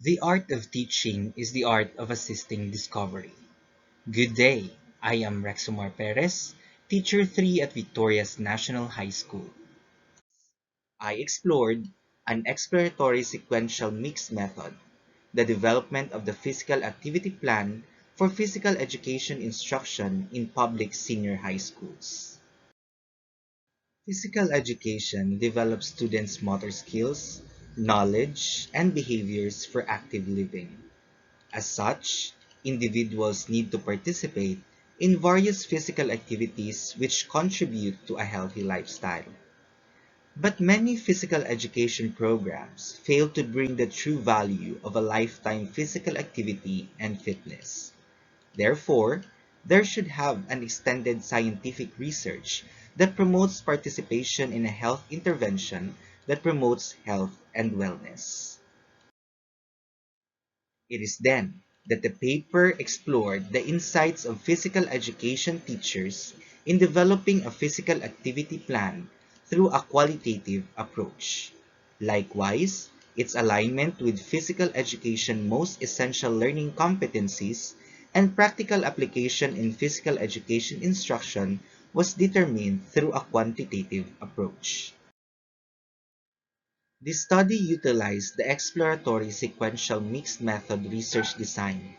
The art of teaching is the art of assisting discovery. Good day, I am Rexomar Perez, Teacher 3 at Victoria's National High School. I explored an exploratory sequential mixed method, the development of the physical activity plan for physical education instruction in public senior high schools. Physical education develops students' motor skills, knowledge, and behaviors for active living. As such, individuals need to participate in various physical activities which contribute to a healthy lifestyle. But many physical education programs fail to bring the true value of a lifetime physical activity and fitness. Therefore, there should have an extended scientific research that promotes participation in a health intervention that promotes health and wellness. It is then that the paper explored the insights of physical education teachers in developing a physical activity plan through a qualitative approach. Likewise, its alignment with physical education's most essential learning competencies and practical application in physical education instruction was determined through a quantitative approach. The study utilized the exploratory sequential mixed method research design.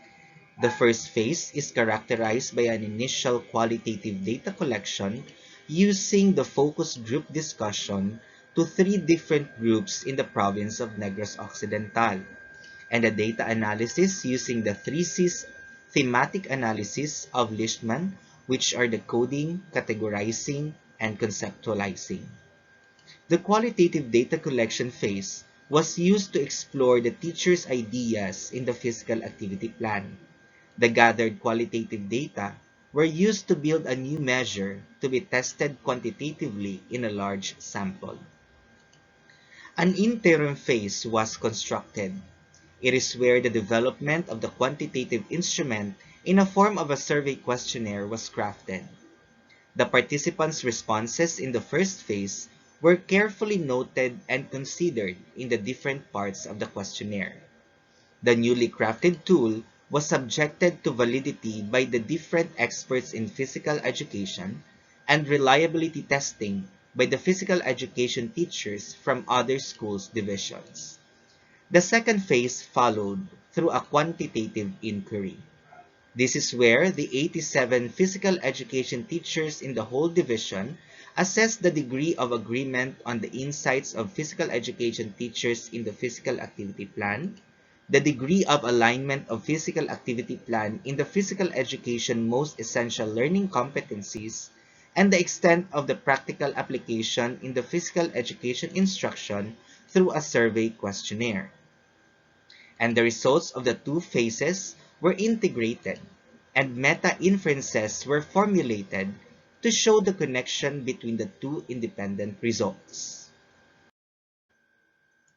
The first phase is characterized by an initial qualitative data collection using the focus group discussion to three different groups in the province of Negros Occidental, and a data analysis using the three C's thematic analysis of Leishman, which are the coding, categorizing, and conceptualizing. The qualitative data collection phase was used to explore the teacher's ideas in the physical activity plan. The gathered qualitative data were used to build a new measure to be tested quantitatively in a large sample. An interim phase was constructed. It is where the development of the quantitative instrument in a form of a survey questionnaire was crafted. The participants' responses in the first phase were carefully noted and considered in the different parts of the questionnaire. The newly crafted tool was subjected to validity by the different experts in physical education and reliability testing by the physical education teachers from other schools' divisions. The second phase followed through a quantitative inquiry. This is where the 87 physical education teachers in the whole division assess the degree of agreement on the insights of physical education teachers in the physical activity plan, the degree of alignment of physical activity plan in the physical education most essential learning competencies, and the extent of the practical application in the physical education instruction through a survey questionnaire. And the results of the two phases were integrated, and meta-inferences were formulated to show the connection between the two independent results.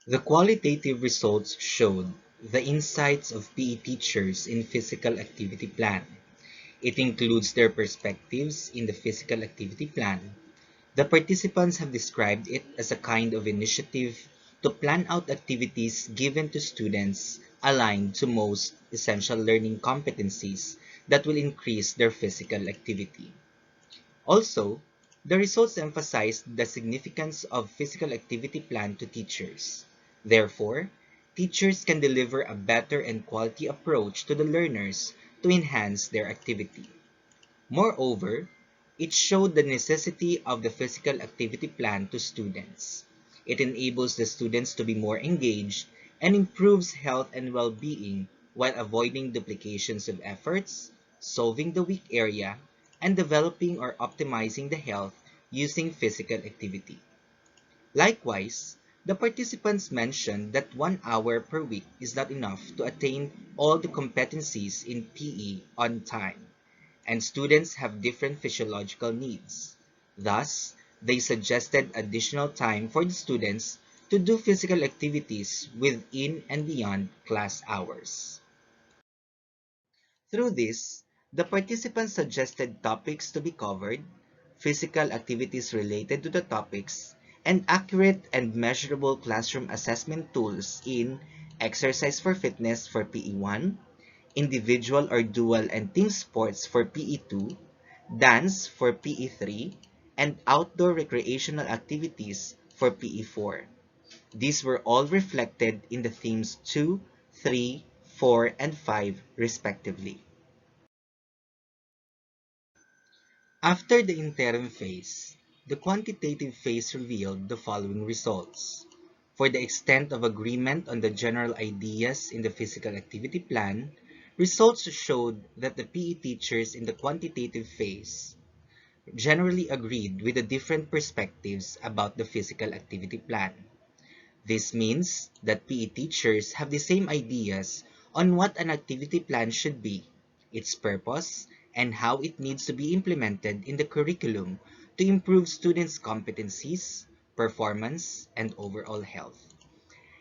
The qualitative results showed the insights of PE teachers in physical activity plan. It includes their perspectives in the physical activity plan. The participants have described it as a kind of initiative to plan out activities given to students aligned to most essential learning competencies that will increase their physical activity. Also, the results emphasize the significance of physical activity plan to teachers. Therefore, teachers can deliver a better and quality approach to the learners to enhance their activity. Moreover, it showed the necessity of the physical activity plan to students. It enables the students to be more engaged and improves health and well-being while avoiding duplications of efforts, solving the weak area, and developing or optimizing the health using physical activity. Likewise, the participants mentioned that 1 hour per week is not enough to attain all the competencies in PE on time, and students have different physiological needs. Thus, they suggested additional time for the students to do physical activities within and beyond class hours. Through this, the participants suggested topics to be covered, physical activities related to the topics, and accurate and measurable classroom assessment tools in exercise for fitness for PE1, individual or dual and team sports for PE2, dance for PE3, and outdoor recreational activities for PE4. These were all reflected in the themes 2, 3, 4, and 5 respectively. After the interim phase, the quantitative phase revealed the following results. For the extent of agreement on the general ideas in the physical activity plan, results showed that the PE teachers in the quantitative phase generally agreed with the different perspectives about the physical activity plan. This means that PE teachers have the same ideas on what an activity plan should be, its purpose, and how it needs to be implemented in the curriculum to improve students' competencies, performance, and overall health.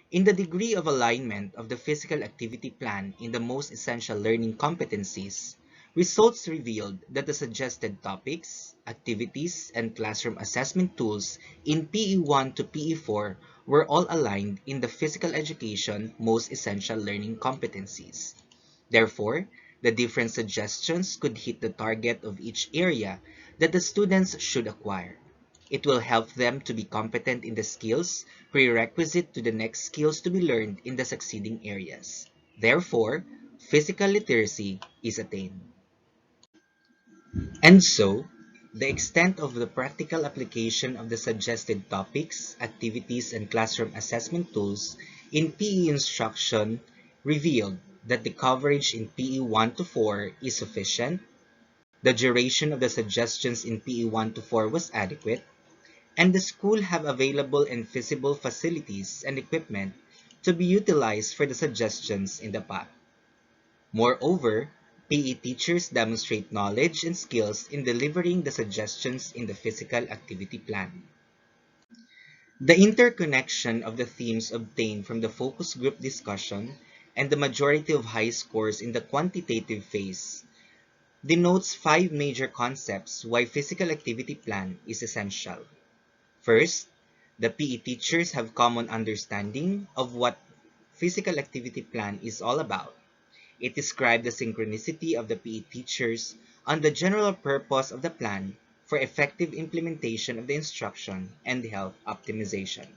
In the degree of alignment of the physical activity plan in the most essential learning competencies, results revealed that the suggested topics, activities, and classroom assessment tools in PE1 to PE4 were all aligned in the physical education most essential learning competencies. Therefore, the different suggestions could hit the target of each area that the students should acquire. It will help them to be competent in the skills prerequisite to the next skills to be learned in the succeeding areas. Therefore, physical literacy is attained. And so, the extent of the practical application of the suggested topics, activities, and classroom assessment tools in PE instruction revealed that the coverage in PE 1 to 4 is sufficient, the duration of the suggestions in PE 1 to 4 was adequate, and the school have available and feasible facilities and equipment to be utilized for the suggestions in the path. Moreover, PE teachers demonstrate knowledge and skills in delivering the suggestions in the physical activity plan. The interconnection of the themes obtained from the focus group discussion and the majority of high scores in the quantitative phase denotes 5 major concepts why physical activity plan is essential. First, the PE teachers have common understanding of what physical activity plan is all about. It described the synchronicity of the PE teachers on the general purpose of the plan for effective implementation of the instruction and health optimization.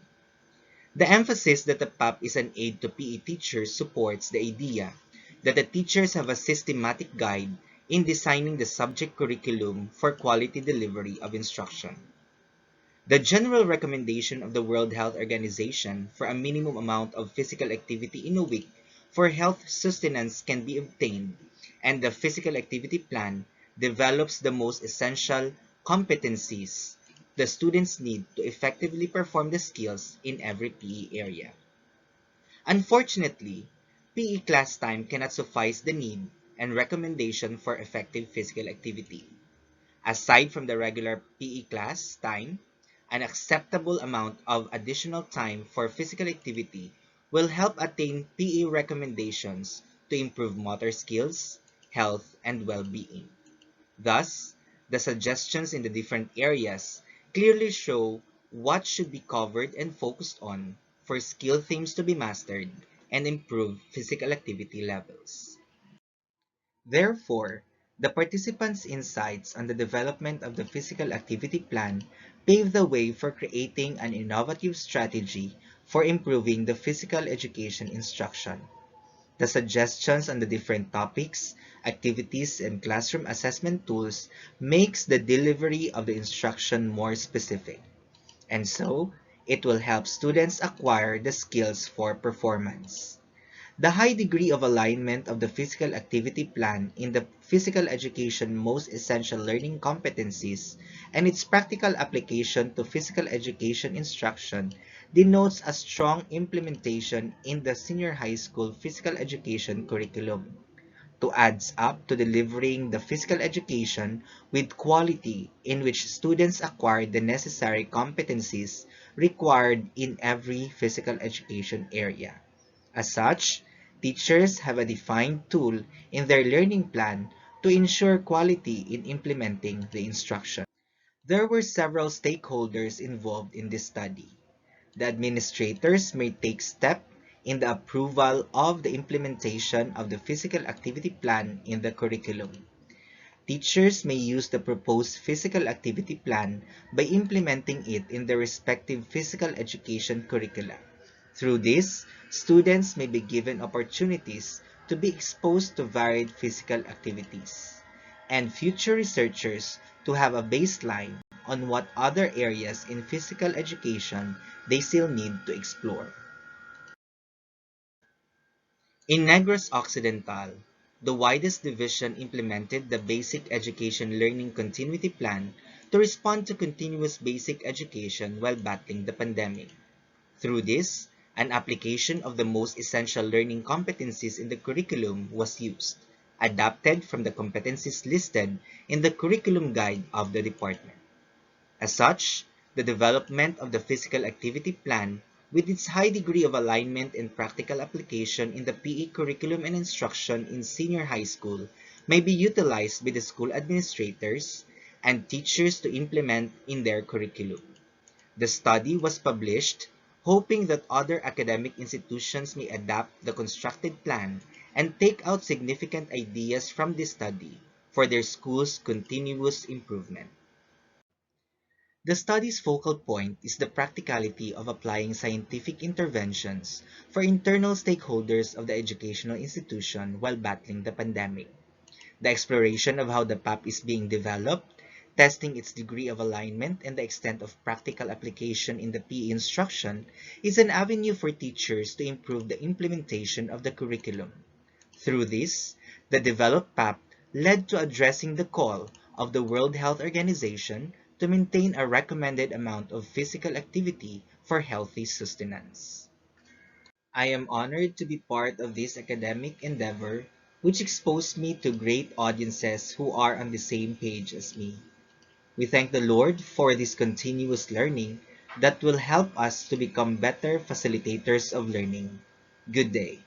The emphasis that the PAP is an aid to PE teachers supports the idea that the teachers have a systematic guide in designing the subject curriculum for quality delivery of instruction. The general recommendation of the World Health Organization for a minimum amount of physical activity in a week for health sustenance can be obtained, and the physical activity plan develops the most essential competencies the students need to effectively perform the skills in every PE area. Unfortunately, PE class time cannot suffice the need and recommendation for effective physical activity. Aside from the regular PE class time, an acceptable amount of additional time for physical activity will help attain PE recommendations to improve motor skills, health, and well-being. Thus, the suggestions in the different areas clearly show what should be covered and focused on for skill themes to be mastered and improve physical activity levels. Therefore, the participants' insights on the development of the physical activity plan pave the way for creating an innovative strategy for improving the physical education instruction. The suggestions on the different topics, activities, and classroom assessment tools makes the delivery of the instruction more specific, and so it will help students acquire the skills for performance. The high degree of alignment of the physical activity plan in the physical education most essential learning competencies and its practical application to physical education instruction denotes a strong implementation in the senior high school physical education curriculum to adds up to delivering the physical education with quality in which students acquire the necessary competencies required in every physical education area. As such, teachers have a defined tool in their learning plan to ensure quality in implementing the instruction. There were several stakeholders involved in this study. The administrators may take steps in the approval of the implementation of the physical activity plan in the curriculum. Teachers may use the proposed physical activity plan by implementing it in their respective physical education curricula. Through this, students may be given opportunities to be exposed to varied physical activities, and future researchers to have a baseline on what other areas in physical education they still need to explore. In Negros Occidental, the widest division implemented the Basic Education Learning Continuity Plan to respond to continuous basic education while battling the pandemic. Through this, an application of the most essential learning competencies in the curriculum was used, adapted from the competencies listed in the curriculum guide of the department. As such, the development of the physical activity plan, with its high degree of alignment and practical application in the PE curriculum and instruction in senior high school, may be utilized by the school administrators and teachers to implement in their curriculum. The study was published, hoping that other academic institutions may adapt the constructed plan and take out significant ideas from this study for their school's continuous improvement. The study's focal point is the practicality of applying scientific interventions for internal stakeholders of the educational institution while battling the pandemic. The exploration of how the PAP is being developed, testing its degree of alignment and the extent of practical application in the PE instruction is an avenue for teachers to improve the implementation of the curriculum. Through this, the developed PAP led to addressing the call of the World Health Organization to maintain a recommended amount of physical activity for healthy sustenance. I am honored to be part of this academic endeavor, which exposed me to great audiences who are on the same page as me. We thank the Lord for this continuous learning that will help us to become better facilitators of learning. Good day.